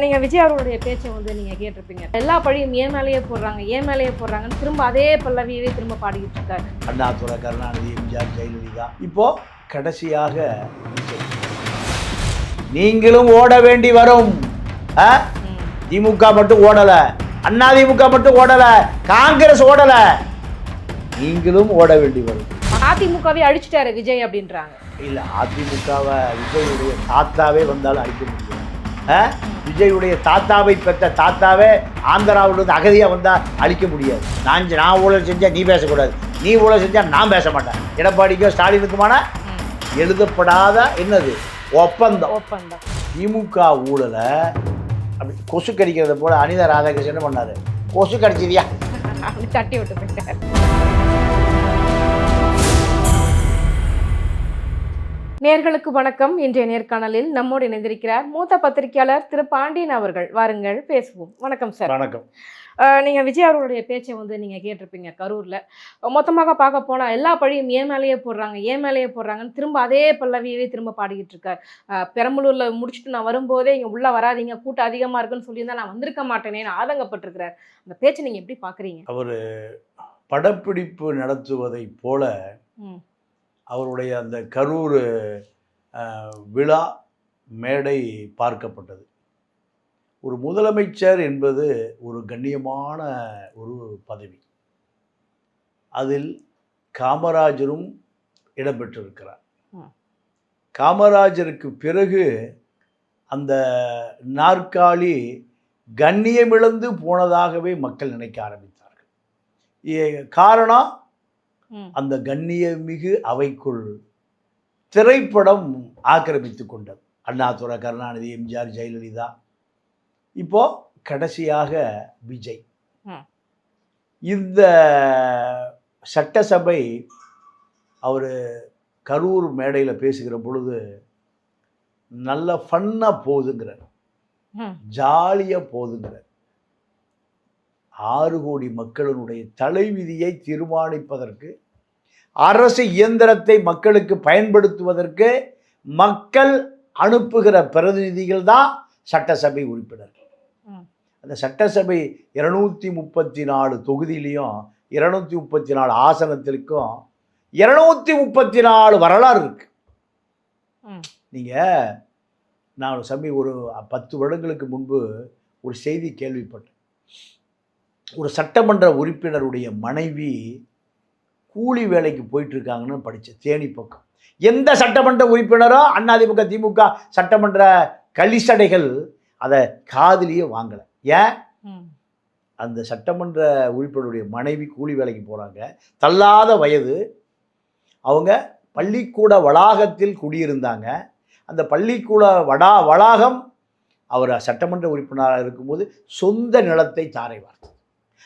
நீங்கள் விஜய் அவர்களுடைய பேச்சை நீங்கள் கேட்டிருப்பீங்க. எல்லா பழியும் ஏன் மேலேயே போடுறாங்கன்னு திரும்ப அதே பல்லவியவே திரும்ப பாடிக்கிட்டு இருக்காரு. அண்ணாதுரை, கருணாநிதி, எம்ஜிஆர், ஜெயலலிதா. இப்போ கடைசியாக நீங்களும் ஓட வேண்டி வரும். திமுக மட்டும் ஓடல, அதிமுக மட்டும் ஓடல, காங்கிரஸ் ஓடல, நீங்களும் ஓட வேண்டி வரும். அதிமுகவே அழிச்சிட்டாரு விஜய் அப்படின்றாங்க. இல்ல, அதிமுகவை விஜயுடைய தாத்தாவே வந்தாலும் அழிக்க முடியும். விஜயுடைய தாத்தாவை பெற்ற தாத்தாவே ஆந்திராவிலிருந்து அகதியாக வந்தால் அழிக்க முடியாது. நான் ஊழல் செஞ்சால் நீ பேசக்கூடாது, நீ ஊழல் செஞ்சால் நான் பேச மாட்டேன். எடப்பாடிக்கோ ஸ்டாலினுக்குமான எழுதப்படாத என்னது ஒப்பந்தம். திமுக ஊழலை அப்படி கொசு கடிக்கிறத போல அனிதா ராதாகிருஷ்ணன் என்ன பண்ணாரு? கொசு கடிச்சிதியா அப்படி தட்டி விட்டு போயிட்டார். நேர்களுக்கு வணக்கம். இன்றைய நேர்காணலில் நம்மோடு இணைந்திருக்கிறார் மூத்த பத்திரிகையாளர் திரு பாண்டியன் அவர்கள். வாருங்கள் பேசுவோம். வணக்கம் சார். வணக்கம். நீங்கள் விஜய் அவர்களுடைய பேச்சை நீங்கள் கேட்டிருப்பீங்க. கரூரில் மொத்தமாக பார்க்க போனால் எல்லா பழியும் ஏன் மேலேயே போடுறாங்கன்னு திரும்ப அதே பல்லவியவே திரும்ப பாடிக்கிட்டு இருக்கார். பெரம்பலூரில் முடிச்சுட்டு நான் வரும்போதே இங்கே உள்ளே வராதிங்க, கூட்டம் அதிகமாக இருக்குன்னு சொல்லியிருந்தா நான் வந்திருக்க மாட்டேனேன்னு ஆதங்கப்பட்டிருக்கிறார். அந்த பேச்சை நீங்கள் எப்படி பார்க்குறீங்க? அவர் படப்பிடிப்பு நடத்துவதை போல அவருடைய அந்த கரூர் விழா மேடை பார்க்கப்பட்டது. ஒரு முதலமைச்சர் என்பது ஒரு கண்ணியமான ஒரு பதவி. அதில் காமராஜரும் இடம்பெற்றிருக்கிறார். காமராஜருக்கு பிறகு அந்த நாற்காலி கண்ணியமிழந்து போனதாகவே மக்கள் நினைக்க ஆரம்பித்தார்கள். காரணம், அந்த கண்ணியமிகு அவைக்குள் திரைப்படம் ஆக்கிரமித்து கொண்டது. அண்ணாதுரை, கருணாநிதி, எம்ஜிஆர், ஜெயலலிதா, இப்போ கடைசியாக விஜய். இந்த சட்டசபை அவர் கரூர் மேடையில் பேசுகிற பொழுது நல்ல ஃபன்னாக போகுதுங்கிறார், ஜாலியாக போகுதுங்கிறார். 6 கோடி மக்களினுடைய தலைவிதியை தீர்மானிப்பதற்கு, அரசு இயந்திரத்தை மக்களுக்கு பயன்படுத்துவதற்கு மக்கள் அனுப்புகிற பிரதிநிதிகள் தான் சட்டசபை உறுப்பினர்கள். அந்த சட்டசபை 234 தொகுதியிலையும் 234 ஆசனத்திற்கும் 234 வரலாறு இருக்கு. நீங்கள் நான் ஒரு 10 வருடங்களுக்கு முன்பு ஒரு செய்தி கேள்விப்பட்டேன். ஒரு சட்டமன்ற உறுப்பினருடைய மனைவி கூலி வேலைக்கு போயிட்டுருக்காங்கன்னு படித்தேன். தேனி பக்கம். எந்த சட்டமன்ற உறுப்பினரோ அதிமுக திமுக சட்டமன்ற கலிசடைகள் அதை காதிலேயே வாங்கலை. ஏன்? அந்த சட்டமன்ற உறுப்பினருடைய மனைவி கூலி வேலைக்கு போகிறாங்க, தள்ளாத வயது. அவங்க பள்ளிக்கூட வளாகத்தில் குடியிருந்தாங்க. அந்த பள்ளிக்கூட வளாகம் அவர் சட்டமன்ற உறுப்பினராக இருக்கும்போது சொந்த நிலத்தை தாரை வார்த்தது.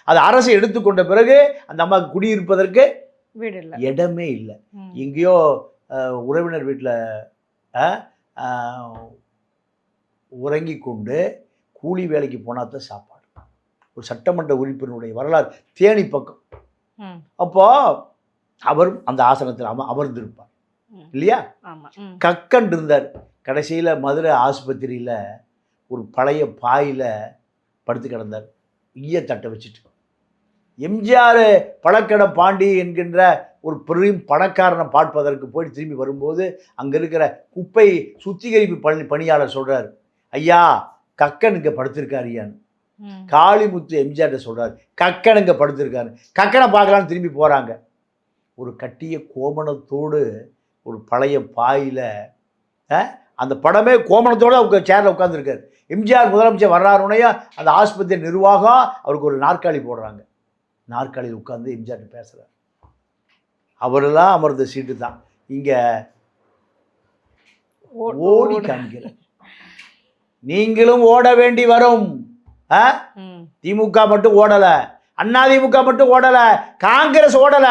அது அரசு எடுத்துக்கொண்ட பிறகு அந்த அம்மா குடியிருப்பதற்கு இடமே இல்லை. எங்கேயோ உறவினர் வீட்டில் உறங்கி கொண்டு கூலி வேலைக்கு போனால் தான் சாப்பாடு. ஒரு சட்டமன்ற உறுப்பினருடைய வரலாறு தேனி பக்கம். அப்போ அவர் அந்த ஆசனத்தில் அமர்ந்திருப்பார் இல்லையா? கக்கன் இருந்தார். கடைசியில் மதுரை ஆஸ்பத்திரியில் ஒரு பழைய பாயில் படுத்து கிடந்தார், ஈயத்தட்டை வச்சுட்டு. எம்ஜிஆர் பழக்கடை பாண்டி என்கின்ற ஒரு பெரும் பணக்காரனை பார்ப்பதற்கு போய் திரும்பி வரும்போது அங்கே இருக்கிற குப்பை சுத்திகரிப்பு பணியாளர் சொல்கிறார், ஐயா கக்கன் இங்கே படுத்திருக்காரு ஐயான்னு. காளிமுத்து எம்ஜிஆர்ட்ட சொல்கிறார், கக்கன் இங்கே படுத்திருக்காரு. கக்கனை பார்க்கலான்னு திரும்பி போகிறாங்க. ஒரு கட்டிய கோமணத்தோடு ஒரு பழைய பாயில், அந்த படமே கோமணத்தோடு அவங்க சேரில் உட்காந்துருக்காரு. எம்ஜிஆர் முதலமைச்சர் வர்றாருனையா அந்த ஆஸ்பத்திரி நிர்வாகம் அவருக்கு ஒரு நாற்காலி போடுறாங்க. நாற்காலியில் உட்காந்து எம்ஜிஆர் பேசுகிறார். அவரெல்லாம் அமர்ந்த சீட்டு தான் இங்கே ஓடி காண்கிறார். நீங்களும் ஓட வேண்டி வரும். திமுக மட்டும் ஓடல, அதிமுக மட்டும் ஓடல, காங்கிரஸ் ஓடல,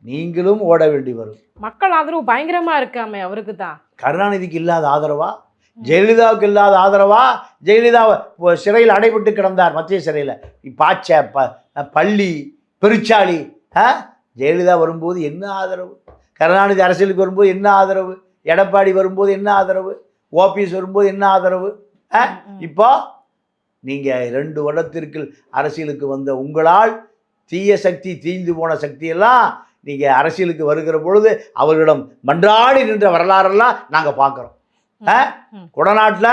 நீங்களும் ஓட வேண்டி வரும். மக்கள் ஆதரவு பயங்கரமா இருக்காமே அவருக்கு தான். கருணாநிதிக்கு இல்லாத ஆதரவா? ஜெயலலிதாவுக்கு இல்லாத ஆதரவா? ஜெயலலிதா சிறையில் அடைபட்டு கிடந்தார், மத்திய சிறையில். பாச்ச பள்ளி பெருச்சாளி. ஜெயலலிதா வரும்போது என்ன ஆதரவு? கருணாநிதி அரசியலுக்கு வரும்போது என்ன ஆதரவு? எடப்பாடி வரும்போது என்ன ஆதரவு? ஓபிஎஸ் வரும்போது என்ன ஆதரவு? இப்போ நீங்கள் 2 வருடத்திற்கு அரசியலுக்கு வந்த உங்களால் தீய சக்தி, தீந்து போன சக்தியெல்லாம் நீங்கள் அரசியலுக்கு வருகிற பொழுது அவர்களிடம் மன்றாடி நின்ற வரலாறெல்லாம் நாங்கள் பார்க்குறோம். கொடநாட்டில்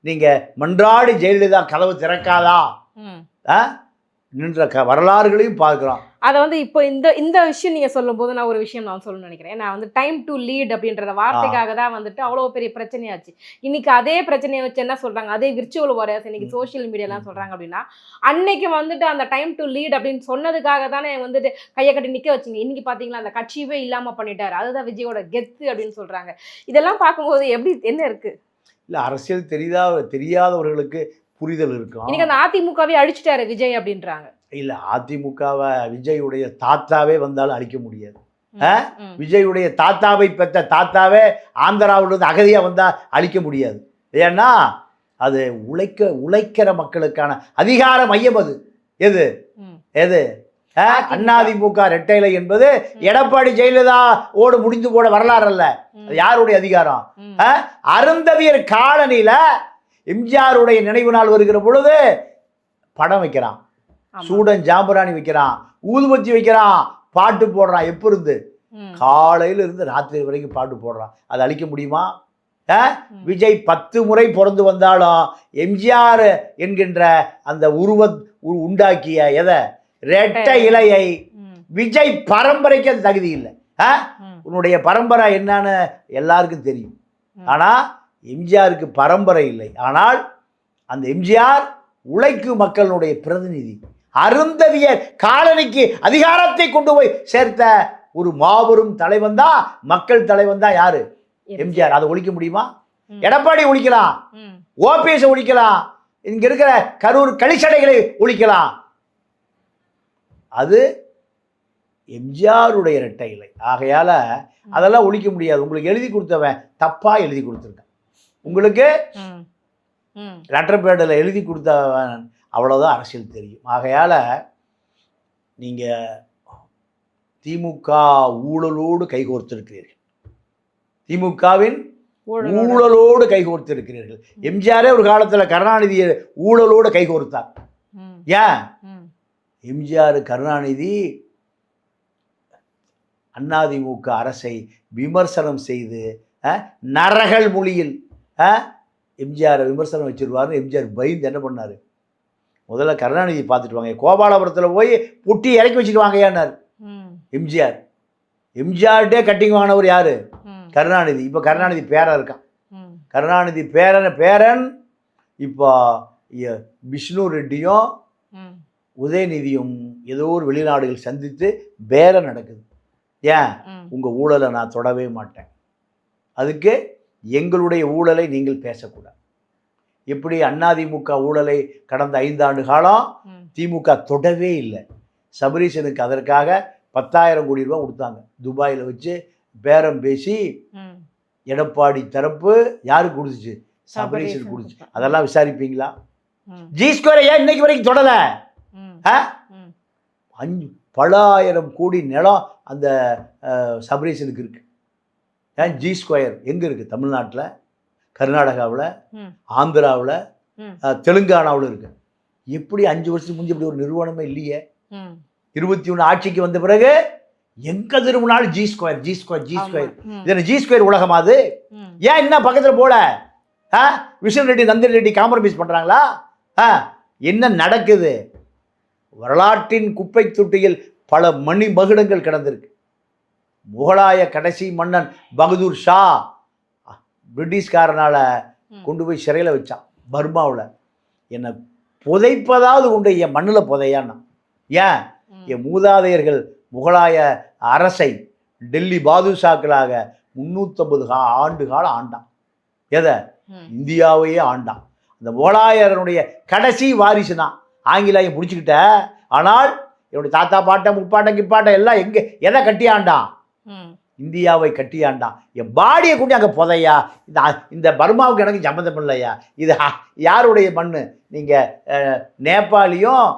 நீங்கள் மன்றாடி ஜெயலலிதா கதவு திறக்காதா நின்ற வரலாறுகளையும் பார்க்குறோம். அதை வந்து இப்போ இந்த விஷயம் நீங்கள் சொல்லும்போது நான் ஒரு விஷயம் நான் சொல்லணும்னு நினைக்கிறேன். நான் வந்து டைம் டு லீட் அப்படின்ற வார்த்தைக்காக தான் வந்துட்டு அவ்வளோ பெரிய பிரச்சனையாச்சு. இன்னைக்கு அதே பிரச்சனையை வச்சு என்ன சொல்கிறாங்க, அதே விர்ச்சுவல் வாரியர்ஸ் இன்னைக்கு சோஷியல் மீடியாலாம் சொல்கிறாங்க அப்படின்னா, அன்னைக்கு வந்துட்டு அந்த டைம் டு லீட் அப்படின்னு சொன்னதுக்காக தானே வந்துட்டு கையை கட்டி நிற்க வச்சிங்க. இன்னைக்கு பார்த்தீங்களா அந்த கட்சியவே இல்லாமல் பண்ணிட்டாரு, அதுதான் விஜயோட கெத்து அப்படின்னு சொல்கிறாங்க. இதெல்லாம் பார்க்கும்போது எப்படி என்ன இருக்குது? இல்லை, அரசியல் தெரியாதவர்களுக்கு புரிதல் இருக்கும். இன்னைக்கு அந்த அதிமுகவே அழிச்சிட்டாரு விஜய் அப்படின்றாங்க. இல்லை, அதிமுகவை விஜயுடைய தாத்தாவே வந்தாலும் அழிக்க முடியாது. விஜயுடைய தாத்தாவை பெற்ற தாத்தாவே ஆந்திராவிலிருந்து அகதியாக வந்தால் அழிக்க முடியாது. ஏன்னா அது உழைக்கிற மக்களுக்கான அதிகார மையம். அது எது அதிமுக இரட்டைலை என்பது எடப்பாடி ஜெயலலிதா ஓடு முடிந்து போன வரலாறு அல்ல. அது யாருடைய அதிகாரம்? அருந்ததியர் காலனியில எம்ஜிஆருடைய நினைவு நாள் வருகிற பொழுது படம் வைக்கிறான், சூடன் ஜாம்பராணி வைக்கிறான், ஊதுபத்தி வைக்கிறான், பாட்டு போடுறான். எப்போ இருந்து? காலையில இருந்து ராத்திரி வரைக்கும் பாட்டு போடுறான். அதை அழிக்க முடியுமா? விஜய் 10 முறை பிறந்து வந்தாலும் எம்ஜிஆர் என்கின்ற அந்த உண்டாக்கிய ரெட்டை இலையை விஜய் பரம்பரைக்கு அது தகுதி இல்லை. உன்னுடைய பரம்பரை என்னன்னு எல்லாருக்கும் தெரியும். ஆனா எம்ஜிஆருக்கு பரம்பரை இல்லை. ஆனால் அந்த எம்ஜிஆர் உழைக்கும் மக்களுடைய பிரதிநிதி. அருந்ததியர் காலனிக்கு அதிகாரத்தை கொண்டு போய் சேர்த்த ஒரு மாபெரும் தலைவன் தான், மக்கள் தலைவன் தான் யாரு? எம்ஜிஆர். அதை ஒழிக்க முடியுமா? எடப்பாடி ஒழிக்கலாம், ஓபிஎஸ் ஒழிக்கலாம், இங்க இருக்கிற கரூர் களிச்சடைகளை ஒழிக்கலாம். அது எம்ஜிஆருடைய இரட்டை இலை. ஆகையால அதெல்லாம் ஒழிக்க முடியாது. உங்களுக்கு எழுதி கொடுத்தவன் தப்பா எழுதி கொடுத்துருக்கான். உங்களுக்கு லெட்டர் பேடில் எழுதி கொடுத்தவன் அவ்வளோதான் அரசியல் தெரியும். ஆகையால நீங்கள் திமுக ஊழலோடு கைகோர்த்திருக்கிறீர்கள், திமுகவின் ஊழலோடு கைகோர்த்திருக்கிறீர்கள். எம்ஜிஆரே ஒரு காலத்தில் கருணாநிதியை ஊழலோடு கைகோர்த்தார். ஏன்? எம்ஜிஆர் கருணாநிதி அதிமுக அரசை விமர்சனம் செய்து நரகல் மொழியில் எம்ஜிஆரை விமர்சனம் வச்சிருவாரு. எம்ஜிஆர் பயந்து என்ன பண்ணார்? முதல்ல கருணாநிதி பார்த்துட்டு வாங்க, கோபாலபுரத்தில் போய் புட்டி இறக்கி வச்சுட்டு வாங்கயான்னார் எம்ஜிஆர். எம்ஜிஆர்டே கட்டிங் வாங்கினவர் யாரு? கருணாநிதி. இப்போ கருணாநிதி பேரன் இருக்கான். கருணாநிதி பேரன் இப்போ விஷ்ணு ரெட்டியும் உதயநிதியும் ஏதோ ஒரு வெளிநாடுகள் சந்தித்து பேரம் நடக்குது. ஏன்? உங்கள் ஊழலை நான் தொடவே மாட்டேன், அதுக்கு எங்களுடைய ஊழலை நீங்கள் பேசக்கூடாது. எப்படி அதிமுக ஊழலை கடந்த 5 ஆண்டு காலம் திமுக தொடவே இல்லை. சபரீசனுக்கு அதற்காக 10,000 கோடி ரூபாய் கொடுத்தாங்க. துபாயில் வச்சு பேரம் பேசி எடப்பாடி தரப்பு யாருக்கு கொடுத்துச்சு? சபரீசன் கொடுத்துச்சு. அதெல்லாம் விசாரிப்பீங்களா? G2 ஏன் இன்னைக்கு வரைக்கும் தொடலை? பல ஆயிரம் கோடி நிலம் அந்த சபரீசனுக்கு இருக்கு. G2 எங்கே இருக்குது? தமிழ்நாட்டில், கர்நாடகாவில், ஆந்திராவில், தெலுங்கானாவில் இருக்கு. எப்படி 5 வருஷத்துக்கு முந்தைய இப்படி ஒரு நிறுவனமே இல்லையே. 21 ஆட்சிக்கு வந்த பிறகு எங்க திரும்பினாலும் G2. இது G2 உலகமா? அது ஏன் இன்னும் பக்கத்தில் போல? விஷ்ணு ரெட்டி, நந்தினி ரெட்டி காம்ப்ரமைஸ் பண்ணுறாங்களா? என்ன நடக்குது? வரலாற்றின் குப்பை தொட்டியில் பல மணி மகுடங்கள் கிடந்திருக்கு. முகலாய கடைசி மன்னன் பகதூர் ஷா பிரிட்டிஷ்காரனால் கொண்டு போய் சிறையில் வச்சான் பர்மாவில். என்னை புதைப்பதாவது கொண்டு என் மண்ணில் புதையான்னா. ஏன்? என் மூதாதையர்கள் முகலாய அரசை டெல்லி பாதுஷாக்களாக 350 ஆண்டு காலம் ஆண்டான். எதை? இந்தியாவையே ஆண்டான். அந்த முகலாயரனுடைய கடைசி வாரிசு தான். ஆங்கிலேயம் பிடிச்சிக்கிட்ட. ஆனால் என்னுடைய தாத்தா பாட்டன் முப்பாட்டன் கிப்பாட்டன் எல்லாம் எங்கே எதை கட்டியாண்டான்? இந்தியாவை கட்டியாண்டான். என் பாடியை கொண்டு அங்கே புதையா. இந்த பர்மாவுக்கு எனக்கு சம்மந்தம் இல்லையா? இது யாருடைய மண்? நீங்கள் நேபாளியும்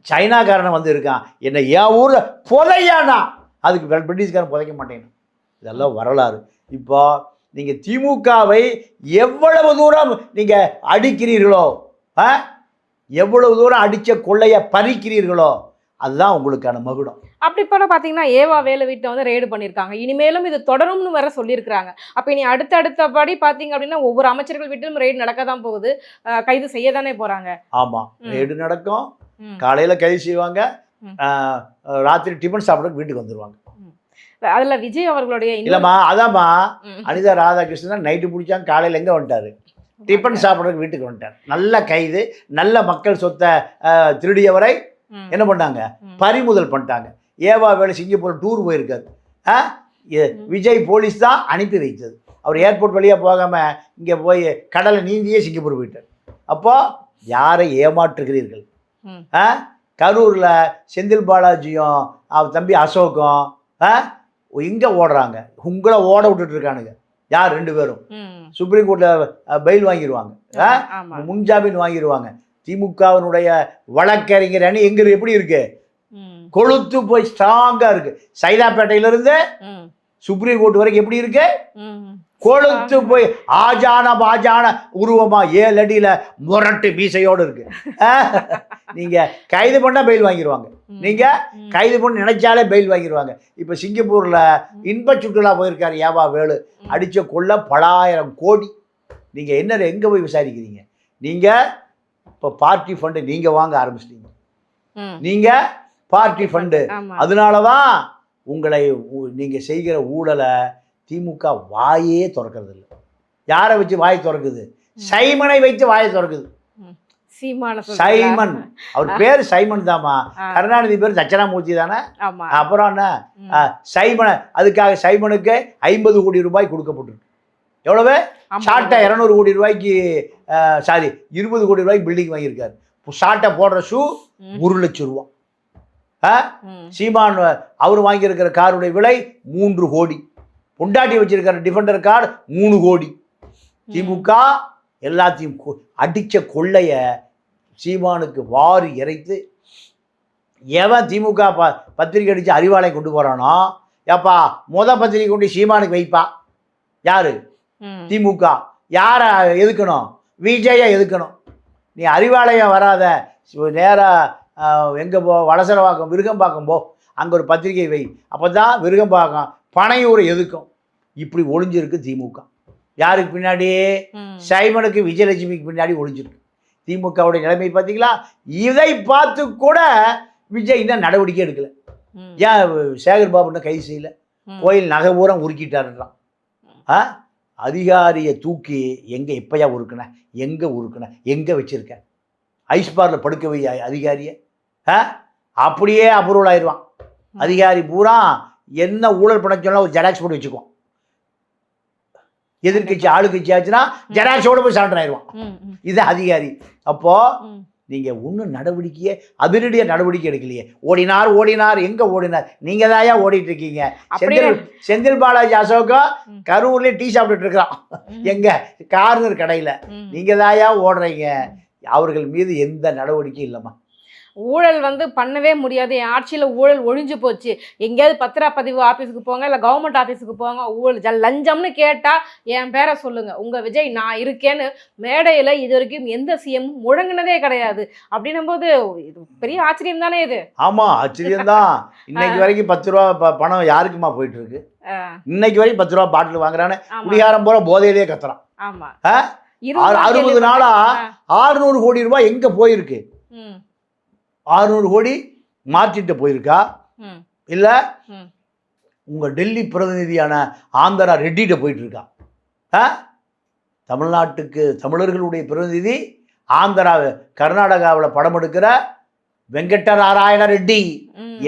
சைனாக்காரனை வந்து இருக்கான், என்னை என் ஊரில் புதையானா அதுக்கு பிரிட்டிஷ்காரன் புதைக்க மாட்டேன். இதெல்லாம் வரலாறு. இப்போ நீங்கள் திமுகவை எவ்வளவு தூரம் நீங்கள் அடிக்கிறீர்களோ, எவ்வளவு தூரம் அடித்த கொள்ளையை பறிக்கிறீர்களோ, அதுதான் உங்களுக்கான மகுடம். அப்படி போல பார்த்தீங்கன்னா ஏவா வேலு வீட்டை வந்து ரெய்டு பண்ணியிருக்காங்க. இனிமேலும் இது தொடரும்னு வேற சொல்லியிருக்கிறாங்க. அப்போ இனி அடுத்தபடி பார்த்தீங்க அப்படின்னா ஒவ்வொரு அமைச்சர்கள் வீட்டிலும் ரெய்டு நடக்க தான் போகுது. கைது செய்ய தானே போகிறாங்க. ஆமாம், ரெய்டு நடக்கும். காலையில் கைது செய்வாங்க, ராத்திரி டிஃபன் சாப்பிட்றதுக்கு வீட்டுக்கு வந்துடுவாங்க. அதில் விஜய் அவர்களுடைய இல்லைம்மா, அதாம்மா அனிதா ராதாகிருஷ்ணன் நைட்டு பிடிச்சாங்க, காலையில் எங்கே வந்துட்டார்? டிஃபன் சாப்பிட்றதுக்கு வீட்டுக்கு வந்துட்டார். நல்ல கைது, நல்ல மக்கள் சொத்தை திருடியவரை என்ன பண்ணாங்க? பறிமுதல் பண்ணிட்டாங்க. ஏவா வேலு சிங்கப்பூர் டூர் போயிருக்காரு. விஜய் போலீஸ் தான் அனுப்பி வைத்தது. அவர் ஏர்போர்ட் வழியாக போகாமல் இங்கே போய் கடலை நீந்தியே சிங்கப்பூர் போயிட்டார். அப்போது யாரை ஏமாற்றுகிறீர்கள்? கரூரில் செந்தில் பாலாஜியும் அவர் தம்பி அசோக்கும் இங்கே ஓடுறாங்க, உங்களை ஓட விட்டுட்ருக்கானுங்க. யார்? 2 பேரும் சுப்ரீம் கோர்ட்டில் பெயில் வாங்கிடுவாங்க, முன்ஜாமீன் வாங்கிடுவாங்க. திமுகவினுடைய வழக்கறிஞர் அணி எங்கே எப்படி இருக்கு? கொளுத்து போய் ஸ்ட்ராங்காக இருக்கு. சைதாப்பேட்டையிலிருந்து சுப்ரீம் கோர்ட் வரைக்கும் எப்படி இருக்கு? கொளுத்து போய் பாஜான உருவமா 7 அடியில் முரட்டு மீசையோடு இருக்கு. நீங்கள் கைது பண்ணால் பெயில் வாங்கிடுவாங்க, நீங்கள் கைது பண்ண நினைச்சாலே பெயில் வாங்கிடுவாங்க. இப்போ சிங்கப்பூரில் இன்ப சுற்றுலா போயிருக்காரு ஏவா வேலு, அடித்த கொள்ள பலாயிரம் கோடி. நீங்கள் என்ன எங்கே போய் விசாரிக்கிறீங்க? நீங்கள் இப்போ பார்ட்டி ஃபண்டு நீங்கள் வாங்க ஆரம்பிச்சிட்டீங்க. நீங்கள் பார்ட்டி ஃபண்டு. அதனால தான் உங்களை நீங்கள் செய்கிற ஊழலை திமுக வாயே திறக்கிறது இல்லை. யாரை வச்சு வாய் திறக்குது? சைமனை வைத்து வாயை திறக்குது. சைமன், அவர் பேர் சைமன் தாமா. கருணாநிதி பேர் தட்சணாமூர்த்தி தானே. அப்புறம் என்ன சைமனை? அதுக்காக சைமனுக்கு 50 கோடி ரூபாய் கொடுக்கப்பட்டிருக்கு. எவ்வளவு? ஷார்ட்டை 200 கோடி ரூபாய்க்கு, 20 கோடி ரூபாய்க்கு பில்டிங் வாங்கியிருக்காரு. ஷார்ட்டை போடுற ஷூ 1 லட்சம் ரூபா. சீமான் அவர் வாங்கியிருக்கிற காருடைய விலை 3 கோடி. பொண்டாட்டி வச்சிருக்கிற டிஃபெண்டர் கார் 3 கோடி. திமுக எல்லாத்தையும் அடித்த கொள்ளைய சீமானுக்கு வாரி இறைத்து எவன் திமுக பத்திரிக்கை அடித்து அறிவாலயம் கொண்டு போகிறானோ, ஏப்பா பத்திரிக்கை கொண்டு சீமானுக்கு வைப்பா. யாரு? திமுக. யாரை எதுக்கணும்? விஜயை எதுக்கணும். நீ அறிவாலயம் வராத, நேராக எங்கே போ? வளசரவாக்கம் விருகம்பாக்கம் போ, அங்கே ஒரு பத்திரிகை வை. அப்போ தான் விருகம்பாக்கம் பனையூரை எதுக்கும். இப்படி ஒளிஞ்சிருக்கு திமுக. யாருக்கு பின்னாடி? சைமனுக்கு விஜயலட்சுமிக்கு பின்னாடி ஒளிஞ்சிருக்கு. திமுகவுடைய நிலைமை பார்த்தீங்களா? இதை பார்த்து கூட விஜய் இன்னும் நடவடிக்கை எடுக்கலை. ஏன் சேகர் பாபுன்னு கைது செய்யலை? கோயில் நகை பூரம் உருக்கிட்டாருன்றான். அதிகாரியை தூக்கி எங்கே எப்பயா உருக்குன, எங்கே உருக்குன, எங்கே வச்சுருக்க? ஐஸ் பாரில் படுக்க வை அதிகாரியை. அப்படியே அப்ரூவல் ஆயிடுவான். அதிகாரி பூரா என்ன ஊழல் பண்ண சொன்னால் ஒரு ஜெராக்ஸ் போட்டு வச்சுக்குவோம். எதிர்கட்சி ஆளுங்கட்சி ஆச்சுன்னா ஜெராக்ஸோடு போய் சரண்டர் ஆயிடுவான். இது அதிகாரி. அப்போது நீங்கள் ஒன்றும் நடவடிக்கையே, அதிரடிய நடவடிக்கை எடுக்கலையே. ஓடினார் எங்கே ஓடினார்? நீங்கள் தாயா ஓடிட்டு இருக்கீங்க. செந்தில் பாலாஜி அசோகா கரூர்லேயே டீ சாப்பிட்டுட்டு இருக்கிறான், எங்கே? கார்னர் கடையில். நீங்கள் தாயா ஓடுறீங்க. அவர்கள் மீது எந்த நடவடிக்கையும் இல்லைம்மா. ஊழல் வந்து பண்ணவே முடியாது, என் ஆட்சியில் ஊழல் ஒழிஞ்சு போச்சு. எங்கேயாவது பத்திரப்பதிவு ஆஃபீஸுக்கு போங்க, இல்லை கவர்மெண்ட் ஆஃபீஸுக்கு போங்க, ஊழல் லஞ்சம்னு கேட்டால் என் பேரை சொல்லுங்கள், உங்கள் விஜய் நான் இருக்கேன்னு மேடையில் இது வரைக்கும் எந்த சிஎம் முழங்கினதே கிடையாது. அப்படின்னும் போது இது பெரிய ஆச்சரியம் தானே இது? ஆமாம், ஆச்சரியம்தான். இன்னைக்கு வரைக்கும் 10 ரூபா பணம் யாருக்குமா போயிட்டு இருக்கு? இன்னைக்கு வரைக்கும் 10 ரூபா பாட்டில் வாங்குறான்னு குடிகாரம் போகிற போதையிலேயே கத்துறான். ஆமாம், 60 நாளா 600 கோடி ரூபாய் எங்கே போயிருக்கு? 600 கோடி மாற்றிட்டு போயிருக்கா? இல்லை உங்கள் டெல்லி பிரதிநிதியான ஆந்திரா ரெட்டிகிட்ட போயிட்டு இருக்கா? தமிழ்நாட்டுக்கு தமிழர்களுடைய பிரதிநிதி ஆந்திரா கர்நாடகாவில் படம் எடுக்கிற வெங்கட்ட நாராயண ரெட்டி.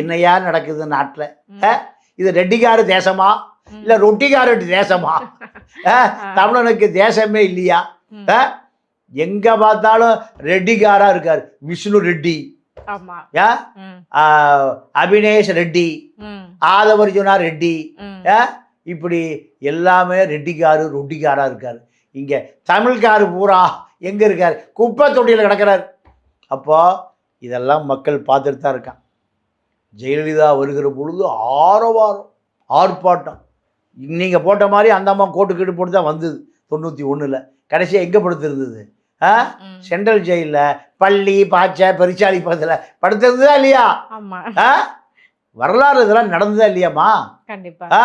என்னையா நடக்குது நாட்டில்? இது ரெட்டிக்காரு தேசமா இல்லை ரொட்டிக்காரு தேசமா? தமிழனுக்கு தேசமே இல்லையா? எங்க பார்த்தாலும் ரெட்டிக்காரா இருக்கார். விஷ்ணு ரெட்டி, அபினேஷ் ரெட்டி, ஆதவர்ஜுனா ரெட்டி, இப்படி எல்லாமே ரெட்டிக்காரு ரொட்டிக்காரா இருக்காரு. இங்க தமிழ்காரு பூரா எங்க இருக்காரு? குப்பை தொட்டியில் கிடக்கிறார். அப்போ இதெல்லாம் மக்கள் பார்த்துட்டு தான் இருக்கான். ஜெயலலிதா வருகிற பொழுது ஆரவாரம், ஆர்ப்பாட்டம். நீங்கள் போட்ட மாதிரி அந்த அம்மா கோட்டு கீடு போட்டு தான் வந்தது 91ல். கடைசியாக எங்கே படுத்திருந்தது? சென்ட்ரல் ஜெயிலில் பள்ளி பாய்ச்ச பெருச்சாளி பக்கத்தில் படுத்திருந்ததா இல்லையா? வரலாறு இதெல்லாம் நடந்ததா இல்லையாம்மா? கண்டிப்பா.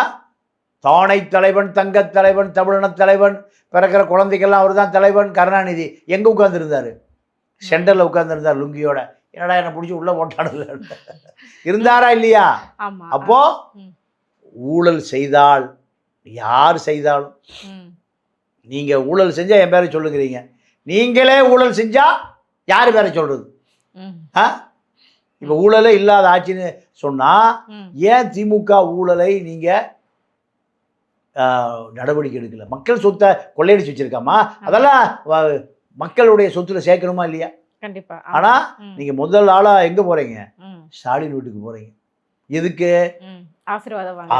தானை தலைவன், தங்கத் தலைவன், தமிழின தலைவன், பிறக்கிற குழந்தைக்கெல்லாம் அவர் தான் தலைவன். கருணாநிதி எங்கே உட்கார்ந்துருந்தாரு? சென்டரில் உட்கார்ந்துருந்தார் லுங்கியோட. என்னடா என்னை பிடிச்சி உள்ள போட்டானுல இருந்தாரா இல்லையா? அப்போ ஊழல் செய்தால் யார் செய்தாலும், நீங்க ஊழல் செஞ்சா என் பேரை சொல்லுங்கிறீங்க, நீங்களே ஊழல் செஞ்சா யார் பேரை சொல்றது? இப்ப ஊழலே இல்லாத ஆட்சின்னு சொன்னா ஏன் திமுக ஊழலை நீங்க நடவடிக்கை எடுக்கல? மக்கள் சொத்தை கொள்ளையடிச்சு வச்சிருக்காமா? அதெல்லாம் மக்களுடைய சொத்துல சேர்க்கணுமா இல்லையா? கண்டிப்பா. ஆனா நீங்க முதல் ஆளா எங்க போறீங்க? ஸ்டாலின் வீட்டுக்கு போறீங்க. எதுக்கு? ஆசீர்வாதம் வாங்க.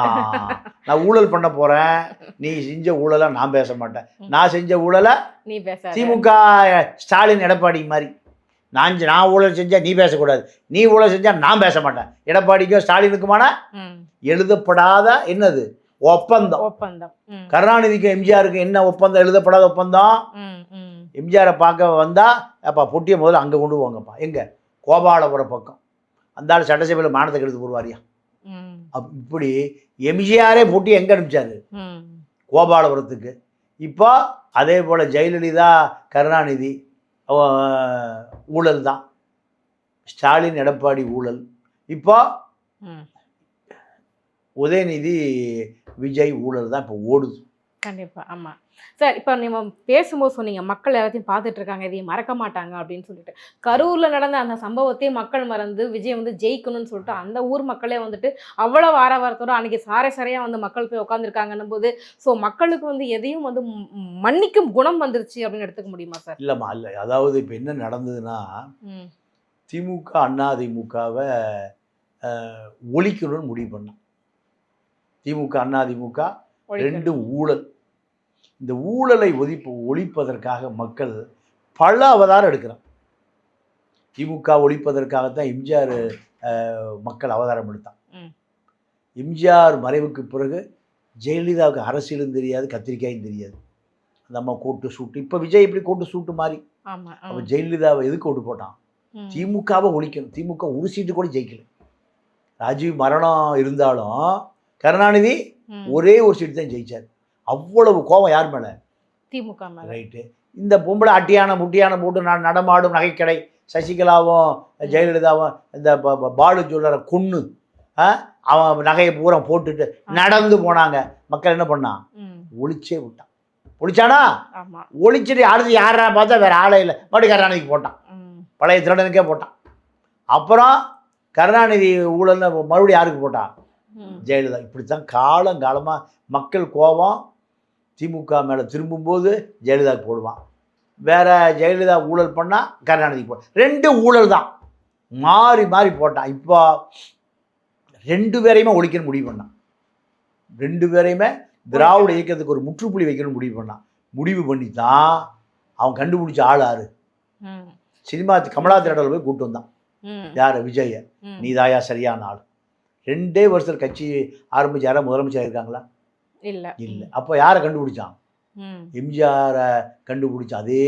நான் ஊழல் பண்ண போறேன், நீ செஞ்ச ஊழலை நான் பேச மாட்டேன், நான் செஞ்ச ஊழலை நீ பேச. திமுக ஸ்டாலின் எடப்பாடி மாதிரி நான் ஊழல் செஞ்சா நீ பேசக்கூடாது, நீ ஊழல் செஞ்சா நான் பேச மாட்டேன். எடப்பாடிக்கும் ஸ்டாலினுக்குமான எழுதப்படாத என்னது ஒப்பந்தம். கருணாநிதிக்கும் எம்ஜிஆருக்கும் என்ன ஒப்பந்தம்? எழுதப்படாத ஒப்பந்தம். எம்ஜிஆரை பார்க்க வந்தா அப்பா பொட்டியை முதல்ல அங்கே கொண்டு போங்கப்பா. எங்க? கோபாலபுரம் பக்கம். அந்த ஆள் சட்டசபையில் மானத்தை கெடுத்து போடுவாரியா? இப்படி எம்ஜிஆரே பொட்டி எங்கே அனுப்பிச்சாரு? கோபாலபுரத்துக்கு. இப்போ அதே போல் ஜெயலலிதா கருணாநிதி ஊழல் தான், ஸ்டாலின் எடப்பாடி ஊழல். இப்போ உதயநிதி விஜய் ஊழல் தான் இப்போ ஓடுது. கண்டிப்பா. ஆமா சார். இப்போ நீங்க பேசும்போது சொன்னீங்க மக்கள் எல்லாத்தையும் பார்த்துட்டு இருக்காங்க, இதையும் மறக்க மாட்டாங்க அப்படின்னு சொல்லிட்டு. கரூர்ல நடந்த அந்த சம்பவத்தையும் மக்கள் மறந்து விஜய் வந்து ஜெயிக்கணும்னு சொல்லிட்டு அந்த ஊர் மக்களே வந்துட்டு அவ்வளவு ஆரவாரத்தோட அன்னைக்கு சாரையா வந்து மக்கள் போய் உட்காந்துருக்காங்கன்னும் போது, ஸோ மக்களுக்கு வந்து எதையும் வந்து மன்னிக்கும் குணம் வந்துருச்சு அப்படின்னு எடுத்துக்க முடியுமா சார்? இல்லைம்மா, இல்லை. அதாவது இப்போ என்ன நடந்ததுன்னா, திமுக அதிமுகவை ஒழிக்கணும்னு முடிவு பண்ணான். திமுக அதிமுக ரெண்டும் ஊழல். இந்த ஊழலை ஒழிப்பதற்காக மக்கள் பல அவதாரம் எடுக்கிறான். திமுக ஒழிப்பதற்காகத்தான் எம்ஜிஆர் மக்கள் அவதாரம் எடுத்தான். எம்ஜிஆர் மறைவுக்கு பிறகு ஜெயலலிதாவுக்கு அரசியலும் தெரியாது, கத்திரிக்காயும் தெரியாது. அந்த அம்மா கோட்டு சூட்டு. இப்போ விஜய் இப்படி கோட்டு சூட்டு மாதிரி. அப்போ ஜெயலலிதாவை எதுக்கு ஓட்டு போட்டான்? திமுகவை ஒழிக்கணும். திமுக ஒரு சீட்டு கூட ஜெயிக்கல. ராஜீவ் மரணம் இருந்தாலும் கருணாநிதி ஒரே ஒரு சீட்டு தான் ஜெயிச்சார். அவ்வளவு கோபம் யார் மேலே? திமுக மேலே. ரைட்டு. இந்த பொம்பளை அட்டியான முட்டியான போட்டு நடமாடும் நகைக்கடை சசிகலாவும் ஜெயலலிதாவும் இந்த பாலு ஜுவல்லரை கொன்று அவன் நகையை பூரா போட்டுட்டு நடந்து போனாங்க. மக்கள் என்ன பண்ணான்? ஒழிச்சே விட்டான். ஒழிச்சானா? ஒழிச்சிட்டு அடுத்து யாரா பார்த்தா வேற ஆளே இல்லை, மறுபடியும் கருணாநிதிக்கு போட்டான். பழைய திருடனுக்கே போட்டான். அப்புறம் கருணாநிதி ஊழல்னு மறுபடியும் யாருக்கு போட்டான்? ஜெயலலிதா. இப்படித்தான் காலங்காலமாக மக்கள் கோபம் திமுக மேலே திரும்பும்போது ஜெயலலிதாவுக்கு போடுவான். வேற ஜெயலலிதா ஊழல் பண்ணால் கருணாநிதிக்கு போடுவான். ரெண்டு ஊழல் தான் மாறி மாறி போட்டான். இப்போ ரெண்டு பேரையுமே ஒழிக்கணும்னு முடிவு பண்ணான். ரெண்டு பேரையுமே திராவிட இயக்கத்துக்கு ஒரு முற்றுப்புள்ளி வைக்கணும்னு முடிவு பண்ணி தான் அவன் கண்டுபிடிச்ச ஆள் யாரு? சினிமா கமலா தியேட்டரில் போய் கூப்பிட்டு வந்தான். யார்? விஜய. நீ தாயா சரியான ஆள். 2 வருஷத்தில் கட்சி ஆரம்பிச்சு யாராவது முதலமைச்சர் இருக்காங்களா? இல்லை. அப்போ யாரை கண்டுபிடிச்சான்? எம்ஜிஆரை கண்டுபிடிச்ச அதே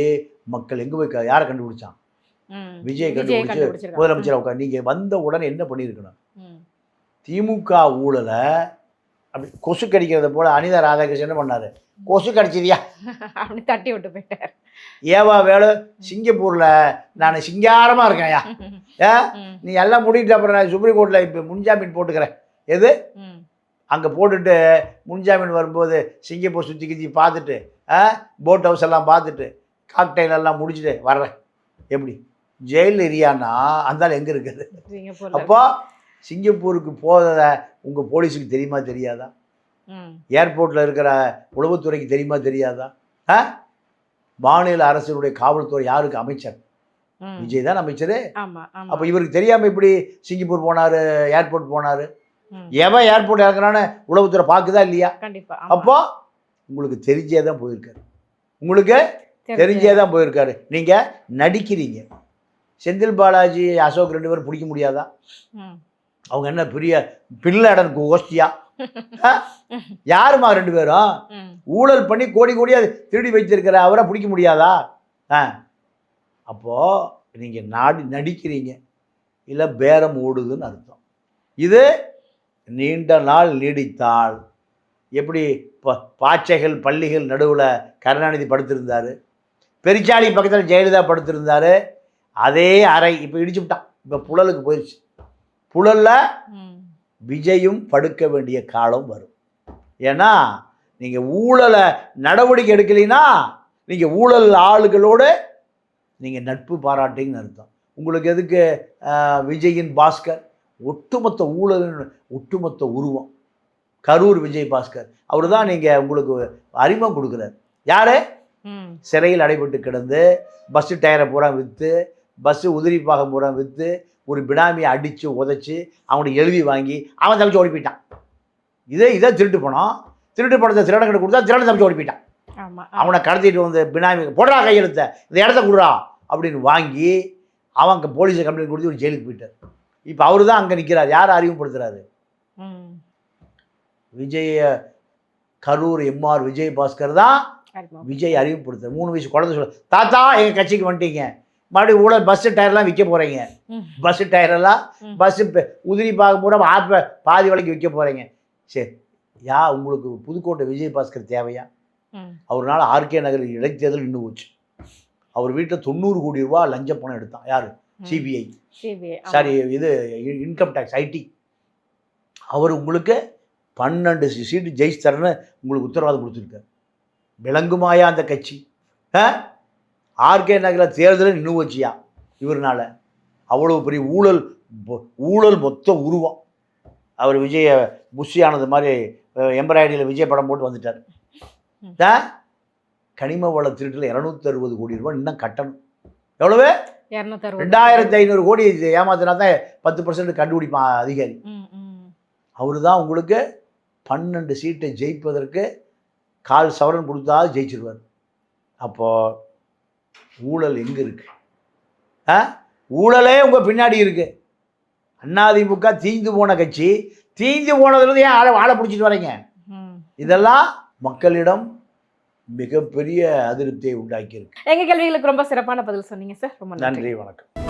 மக்கள் எங்கே போய் யாரை கண்டுபிடிச்சான்? விஜய் கண்டுபிடிச்சு முதலமைச்சர் உட்காந்து. நீங்கள் வந்த உடனே என்ன பண்ணியிருக்கணும்? திமுக ஊழலை அப்படி கொசு கடிக்கிறத போல அனிதா ராதாகிருஷ்ணன் என்ன பண்ணாரு? கொசு கடிச்சதியா அப்படி தட்டி விட்டு போயிட்டார். ஏவா வேலை சிங்கப்பூரில் நான் சிங்காரமாக இருக்கேன்யா, நீ எல்லாம் முடிக்கிட்டு அப்புறம் நான் சுப்ரீம் கோர்ட்டில் இப்போ முன்ஜாமீன் போட்டுக்கிறேன். எது? அங்கே போட்டுட்டு முன்ஜாமீன் வரும்போது சிங்கப்பூர் சுற்றி கிச்சி பார்த்துட்டு போட் ஹவுஸ் எல்லாம் பார்த்துட்டு காக்டைல் எல்லாம் முடிச்சுட்டு வர்றேன். எப்படி? ஜெயில் ஏரியானா அந்த எங்கே இருக்குது? அப்போ சிங்கப்பூருக்கு போகிறத உங்கள் போலீஸுக்கு தெரியுமா தெரியாதா? ஏர்போர்ட்டில் இருக்கிற உளவுத்துறைக்கு தெரியுமா தெரியாதா? மாநில அரசினுடைய காவல்துறை யாருக்கு அமைச்சர்? விஜய் தான் அமைச்சர். அப்போ இவருக்கு தெரியாமல் இப்படி சிங்கப்பூர் போனார், ஏர்போர்ட் போனார். எவன் ஏர்போர்ட் இறக்குறான்னு உளவுத்துறை பார்க்குதா இல்லையா? அப்போ உங்களுக்கு தெரிஞ்சே தான் போயிருக்காரு. நீங்கள் நடிக்கிறீங்க. செந்தில் பாலாஜி அசோக் 2 பேரும் பிடிக்க முடியாதா? அவங்க என்ன பெரிய பில்லடன் கோஷ்டியா யாருமா 2 பேரும்? ஊழல் பண்ணி கோடி கோடியா திருடி வைத்திருக்கிற அவரை பிடிக்க முடியாதா? அப்போ நீங்க நடிக்கிறீங்க, இல்லை பேரம் ஓடுதுன்னு அர்த்தம். இது நீண்ட நாள் நீடித்தால் எப்படி பாச்சைகள் பள்ளிகள் நடுவில் கருணாநிதி படுத்திருந்தார், பெரிச்சாளி பக்கத்தில் ஜெயலலிதா படுத்திருந்தார், அதே அறை இப்போ இடிச்சு விட்டான். இப்போ புழலுக்கு போயிடுச்சு. புழலில் விஜயும் படுக்க வேண்டிய காலம் வரும். ஏன்னா நீங்கள் ஊழலை நடவடிக்கை எடுக்கலைன்னா நீங்கள் ஊழல் ஆளுகளோடு நீங்கள் நட்பு பாராட்டிங்கன்னு அர்த்தம். உங்களுக்கு எதுக்கு விஜயின் பாஸ்கர்? ஒட்டுமொத்த ஊழலின் ஒட்டுமொத்த உருவம் கரூர் விஜய் பாஸ்கர். அவர் தான் நீங்கள் உங்களுக்கு அறிமுகம் கொடுக்குறார். யார்? சிறையில் அடைபட்டு கிடந்து பஸ்ஸு டயரை பூரா விற்று, பஸ்ஸு உதிரி பாகம் பூரா விற்று, ஒரு பினாமியை அடித்து உதைச்சி அவனுக்கு எழுதி வாங்கி அவன் தப்பிச்சு ஓடி போயிட்டான். இதை திருட்டு பணம். திருட்டு பணத்தை திருடங்கிட்ட கொடுத்தா திருடன் தப்பிச்சு ஓடி போயிட்டான். அவனை கடத்திட்டு வந்து பினாமி போடுறா கையெழுத்த, இந்த இடத்த கொடுறா அப்படின்னு வாங்கி அவங்க போலீஸை கம்ப்ளைண்ட் கொடுத்து ஒரு ஜெயிலுக்கு போயிட்டார். இப்போ அவரு தான் அங்கே நிற்கிறார். யார் அறிமுகப்படுத்துறாரு? விஜய கரூர் எம்ஆர் விஜய் பாஸ்கர் தான் விஜய் அறிமுகப்படுத்துறாரு. 3 வயசு குழந்தை சொல்ல, தாத்தா எங்கள் கட்சிக்கு வந்துட்டீங்க, மறுபடியும் ஊழல் பஸ்ஸு டயர்லாம் விற்க போகிறீங்க, பஸ்ஸு டயரெல்லாம் பஸ்ஸு உதிரி பார்க்க பூரா பாதி விலைக்கு விற்க போகிறீங்க. சரி, உங்களுக்கு புதுக்கோட்டை விஜய் பாஸ்கர் தேவையா? அவர்னால ஆர்கே நகர் இடைத்தேர்தல் நின்று போச்சு. அவர் வீட்டில் 90 கோடி ரூபா லஞ்ச பணம் எடுத்தான். யார்? சிபிஐ, சாரி இது இன்கம் டேக்ஸ், ஐடி. அவர் உங்களுக்கு 12 சீட்டு ஜெயிச்சு தரேன்னு உங்களுக்கு உத்தரவாதம் கொடுத்துருக்காரு. விளங்குமாயா அந்த கட்சி? ஆர்கே நகரில் தேர்தலில் நின்று வச்சியா இவர்னால? அவ்வளோ பெரிய ஊழல் மொத்த உருவம். அவர் விஜய புஷி ஆனது மாதிரி எம்ப்ராய்டரியில் விஜய் படம் போட்டு வந்துட்டார். கனிம வள திருட்டில் 260 கோடி ரூபாய் இன்னும் கட்டணும். எவ்வளவு? 2500 கோடி ஏமாத்தினா தான் 10% கண்டுபிடிப்பான் அதிகாரி. அவரு தான் உங்களுக்கு 12 சீட்டை ஜெயிப்பதற்கு 1/4 சவரன் கொடுத்தா ஜெயிச்சிருவார். அப்போது ஊழல் எங்கே இருக்கு? ஊழலே உங்கள் பின்னாடி இருக்கு. அதிமுக தீந்து போன கட்சி. தீந்து போனதுலேருந்து ஏன் ஆளை பிடிச்சிட்டு வரீங்க? இதெல்லாம் மக்களிடம் மிகப்பெரிய அதிருப்தியை உண்டாக்கி இருக்கு. எங்கள் கேள்விகளுக்கு ரொம்ப சிறப்பான பதில் சொன்னீங்க சார். ரொம்ப நன்றி, வணக்கம்.